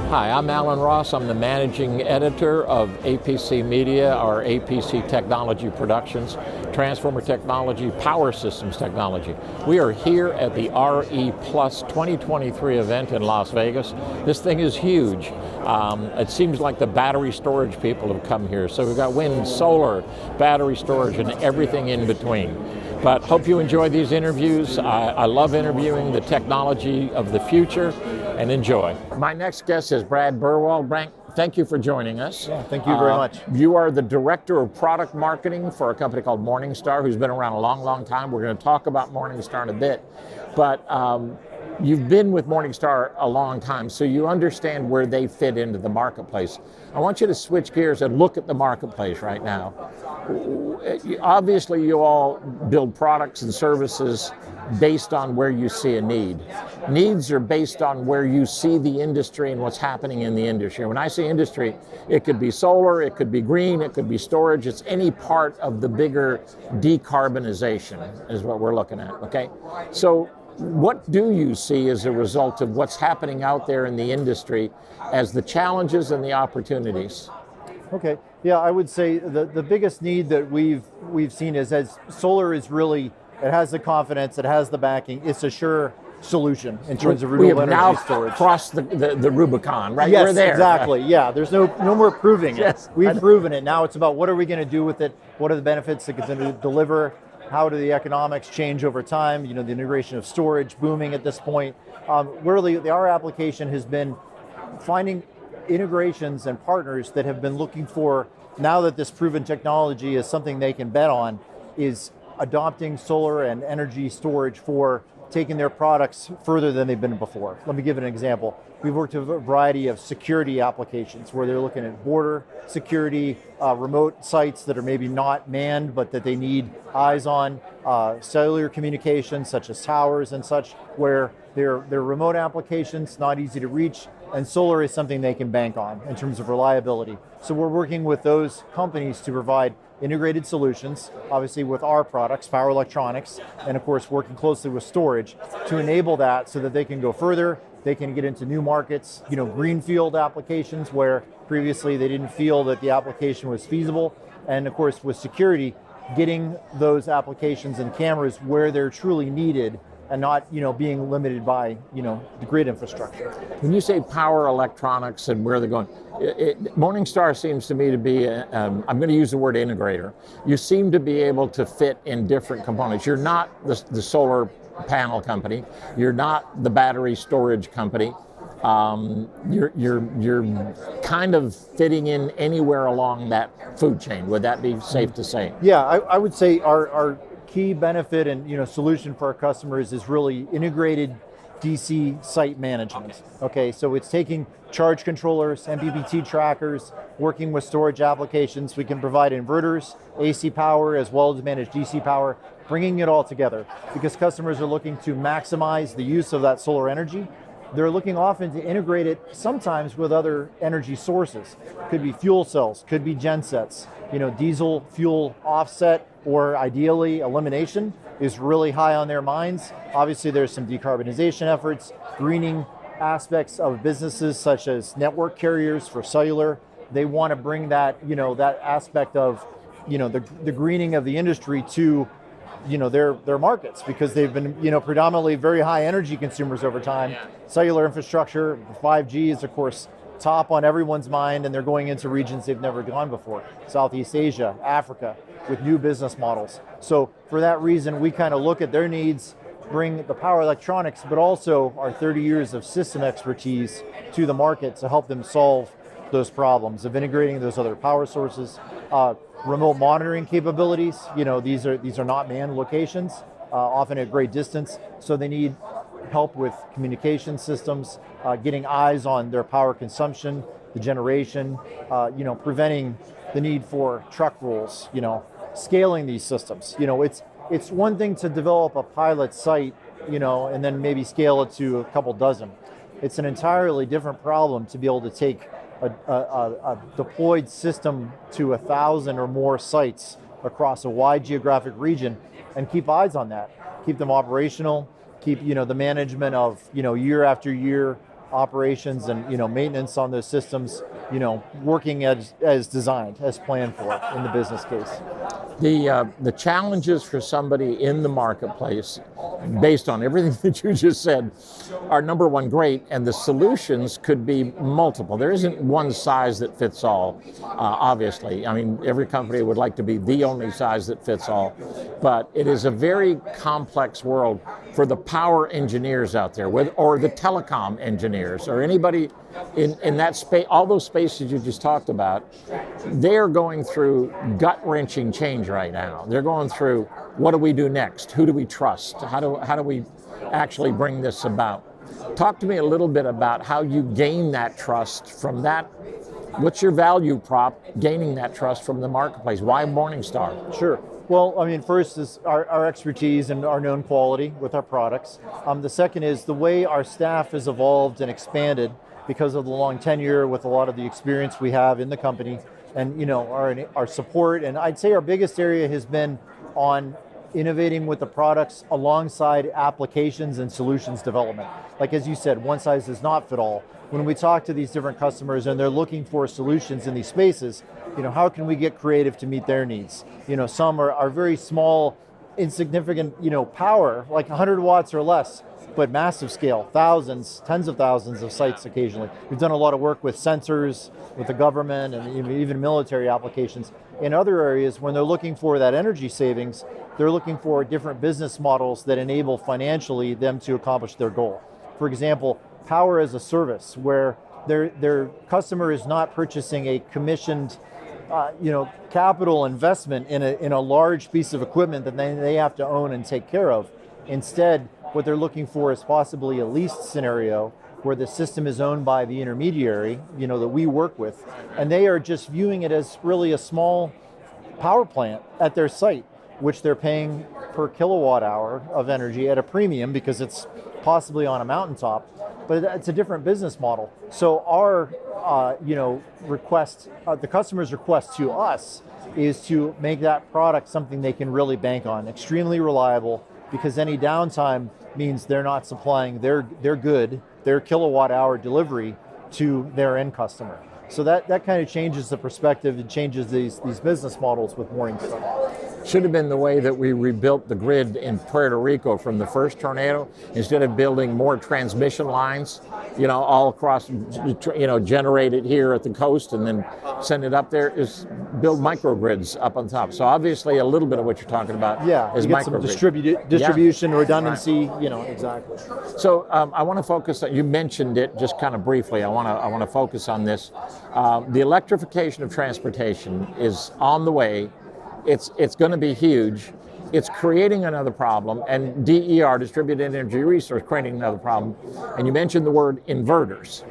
Hi, I'm Alan Ross. I'm the managing editor of APC Media, our APC Technology Productions, Transformer Technology, Power Systems Technology. We are here at the RE Plus 2023 event in Las Vegas. This thing is huge. It seems like the battery storage people have come here. So we've got wind, solar, battery storage, and everything in between. But hope you enjoy these interviews. I love interviewing the technology of the future, and enjoy. My next guest is Brad Burwell. Brad, thank you for joining us. Yeah, thank you very much. You are the Director of Product Marketing for a company called Morningstar, who's been around a long, long time. We're going to talk about Morningstar in a bit. But you've been with Morningstar a long time, so you understand where they fit into the marketplace. I want you to switch gears and look at the marketplace right now. Obviously, you all build products and services based on where you see a need. Needs are based on where you see the industry and what's happening in the industry. When I say industry, it could be solar, it could be green, it could be storage. It's any part of the bigger decarbonization is what we're looking at, okay? So what do you see as a result of what's happening out there in the industry as the challenges and the opportunities? Okay, yeah, I would say the biggest need that we've seen is as solar is really, it has the confidence, it has the backing, it's a sure solution in terms of renewable energy storage. We have now crossed the Rubicon, right? Yes, we're there. Exactly, yeah, there's no more proving it. Yes. We've proven it, now it's about what are we going to do with it, what are the benefits that it's going to deliver, how do the economics change over time, you know, the integration of storage booming at this point. Really, our application has been finding integrations and partners that have been looking for, now that this proven technology is something they can bet on, is adopting solar and energy storage for taking their products further than they've been before. Let me give an example. We've worked with a variety of security applications where they're looking at border security, remote sites that are maybe not manned, but that they need eyes on, cellular communications such as towers and such, where they're remote applications, not easy to reach, and solar is something they can bank on in terms of reliability. So we're working with those companies to provide integrated solutions, obviously with our products, power electronics, and of course working closely with storage to enable that so that they can go further, they can get into new markets, you know, greenfield applications where previously they didn't feel that the application was feasible, and of course with security, getting those applications and cameras where they're truly needed and not, you know, being limited by, you know, the grid infrastructure. When you say power electronics and where they're going, Morningstar seems to me to be, I'm going to use the word integrator. You seem to be able to fit in different components. You're not the solar panel company. You're not the battery storage company. You're kind of fitting in anywhere along that food chain. Would that be safe to say? Yeah, I would say our key benefit and, you know, solution for our customers is really integrated DC site management. Okay, so it's taking charge controllers, MPPT trackers, working with storage applications. We can provide inverters, AC power, as well as manage DC power, bringing it all together because customers are looking to maximize the use of that solar energy. They're looking often to integrate it sometimes with other energy sources. Could be fuel cells, could be gensets, you know, diesel fuel offset, or ideally elimination is really high on their minds. Obviously there's some decarbonization efforts, greening aspects of businesses such as network carriers for cellular. They want to bring that, you know, that aspect of, you know, the greening of the industry to, you know, their markets because they've been, you know, predominantly very high energy consumers over time. Cellular infrastructure, 5G is of course top on everyone's mind, and they're going into regions they've never gone before. Southeast Asia, Africa, with new business models. So for that reason, we kind of look at their needs, bring the power electronics, but also our 30 years of system expertise to the market to help them solve those problems of integrating those other power sources. Remote monitoring capabilities, you know, these are not manned locations, often at great distance, so they need help with communication systems, getting eyes on their power consumption, the generation, you know, preventing the need for truck rolls, you know, scaling these systems. You know, it's one thing to develop a pilot site, you know, and then maybe scale it to a couple dozen. It's an entirely different problem to be able to take a deployed system to 1,000 or more sites across a wide geographic region and keep eyes on that, keep them operational, keep, you know, the management of, you know, year after year operations and maintenance on those systems, working as designed, as planned for in the business case. The challenges for somebody in the marketplace, based on everything that you just said, are number one, great, and the solutions could be multiple. There isn't one size that fits all, obviously. I mean, every company would like to be the only size that fits all, but it is a very complex world for the power engineers out there, or the telecom engineers, or anybody in that space, all those spaces you just talked about. They're going through gut-wrenching change right now. They're going through, what do we do next? Who do we trust? How do we actually bring this about? Talk to me a little bit about how you gain that trust from that. What's your value prop gaining that trust from the marketplace? Why Morningstar? Sure. Well, I mean, first is our expertise and our known quality with our products. The second is the way our staff has evolved and expanded because of the long tenure with a lot of the experience we have in the company, and our support. And I'd say our biggest area has been on innovating with the products alongside applications and solutions development. Like, as you said, one size does not fit all. When we talk to these different customers and they're looking for solutions in these spaces, how can we get creative to meet their needs? Some are very small, insignificant, power, like 100 watts or less, but massive scale, thousands, tens of thousands of sites occasionally. We've done a lot of work with sensors, with the government, and even military applications. In other areas, when they're looking for that energy savings, they're looking for different business models that enable financially them to accomplish their goal. For example, power as a service, where their customer is not purchasing a commissioned capital investment in a large piece of equipment that they have to own and take care of. Instead, what they're looking for is possibly a leased scenario where the system is owned by the intermediary, that we work with, and they are just viewing it as really a small power plant at their site, which they're paying per kilowatt hour of energy at a premium because it's possibly on a mountaintop, but it's a different business model. So our request, the customer's request to us is to make that product something they can really bank on, extremely reliable, because any downtime means they're not supplying their kilowatt hour delivery to their end customer. So that kind of changes the perspective and changes these business models with Morningstar. Should have been the way that we rebuilt the grid in Puerto Rico from the first tornado. Instead of building more transmission lines, all across, generate it here at the coast and then send it up there, is build microgrids up on top. So obviously a little bit of what you're talking about is you get some distribution, redundancy, right. Exactly. So I want to focus on, you mentioned it just kind of briefly, I want to focus on this. The electrification of transportation is on the way. It's going to be huge. It's creating another problem, and DER, distributed energy resource, creating another problem. And you mentioned the word inverters.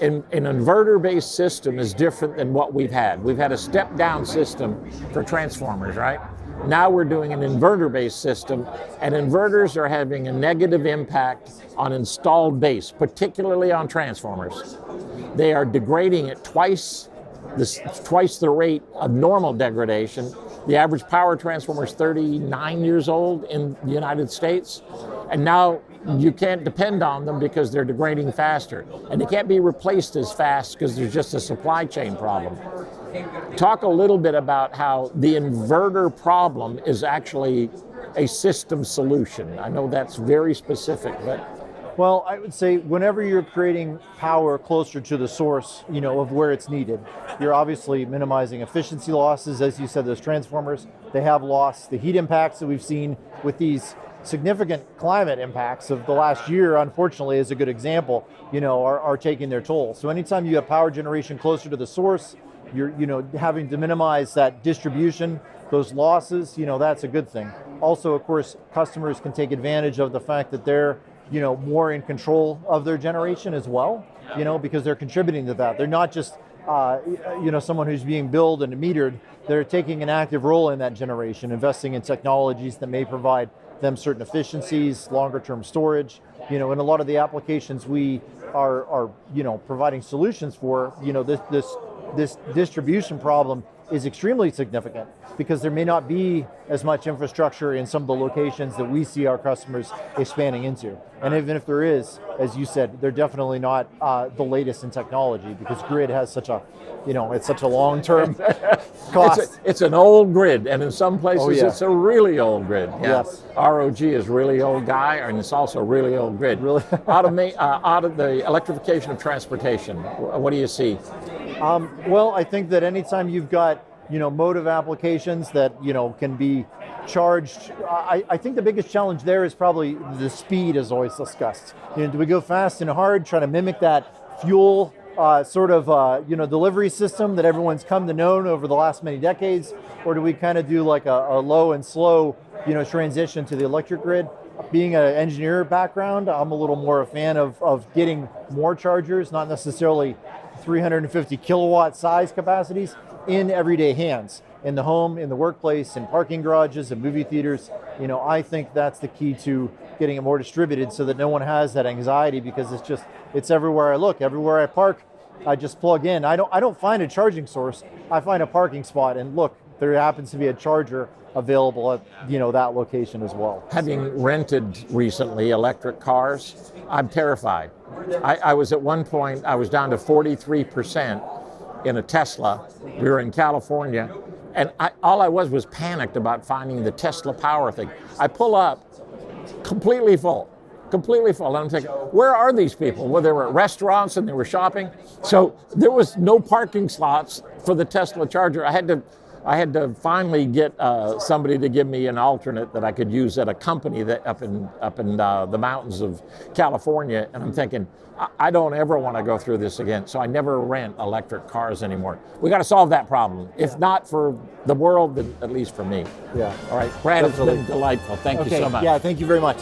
An inverter-based system is different than what we've had. We've had a step-down system for transformers, right? Now we're doing an inverter-based system, and inverters are having a negative impact on installed base, particularly on transformers. They are degrading at twice the rate of normal degradation. The average power transformer is 39 years old in the United States, and now you can't depend on them because they're degrading faster, and they can't be replaced as fast because there's just a supply chain problem. Talk a little bit about how the inverter problem is actually a system solution. I know that's very specific, but... Well, I would say whenever you're creating power closer to the source, of where it's needed, you're obviously minimizing efficiency losses. As you said, those transformers, they have loss. The heat impacts that we've seen with these significant climate impacts of the last year, unfortunately, is a good example, are taking their toll. So anytime you have power generation closer to the source, you're, having to minimize that distribution, those losses, that's a good thing. Also, of course, customers can take advantage of the fact that they're more in control of their generation as well, because they're contributing to that. They're not just, someone who's being billed and metered. They're taking an active role in that generation, investing in technologies that may provide them certain efficiencies, longer term storage. In a lot of the applications we are providing solutions for, this distribution problem is extremely significant because there may not be as much infrastructure in some of the locations that we see our customers expanding into. And even if there is, as you said, they're definitely not the latest in technology because grid has such a, it's such a long-term cost. It's an old grid, and in some places yeah. it's a really old grid. Yeah. Yes. ROG is really old guy, and it's also a really old grid. Really? out of the electrification of transportation, what do you see? Well, I think that anytime you've got motive applications that can be charged, I think the biggest challenge there is probably the speed, as always discussed. Do we go fast and hard, try to mimic that fuel delivery system that everyone's come to know over the last many decades, or do we kind of do like a low and slow transition to the electric grid? Being an engineer background, I'm a little more a fan of getting more chargers, not necessarily 350 kilowatt size capacities, in everyday hands, in the home, in the workplace, in parking garages, in movie theaters. I think that's the key to getting it more distributed so that no one has that anxiety, because it's everywhere I look, everywhere I park, I just plug in. I don't find a charging source, I find a parking spot, and look, there happens to be a charger available at that location as well. Having rented recently electric cars, I'm terrified. I was at one point, I was down to 43% in a Tesla. We were in California, and all I was panicked about finding the Tesla power thing. I pull up, completely full. And I'm thinking, where are these people? Well, they were at restaurants and they were shopping. So there was no parking slots for the Tesla charger. I had to finally get somebody to give me an alternate that I could use at a company that up in the mountains of California. And I'm thinking, I don't ever want to go through this again. So I never rent electric cars anymore. We got to solve that problem. If not for the world, then at least for me. Yeah. All right, Brad, Definitely. It's been delightful. Thank you so much. Yeah, thank you very much.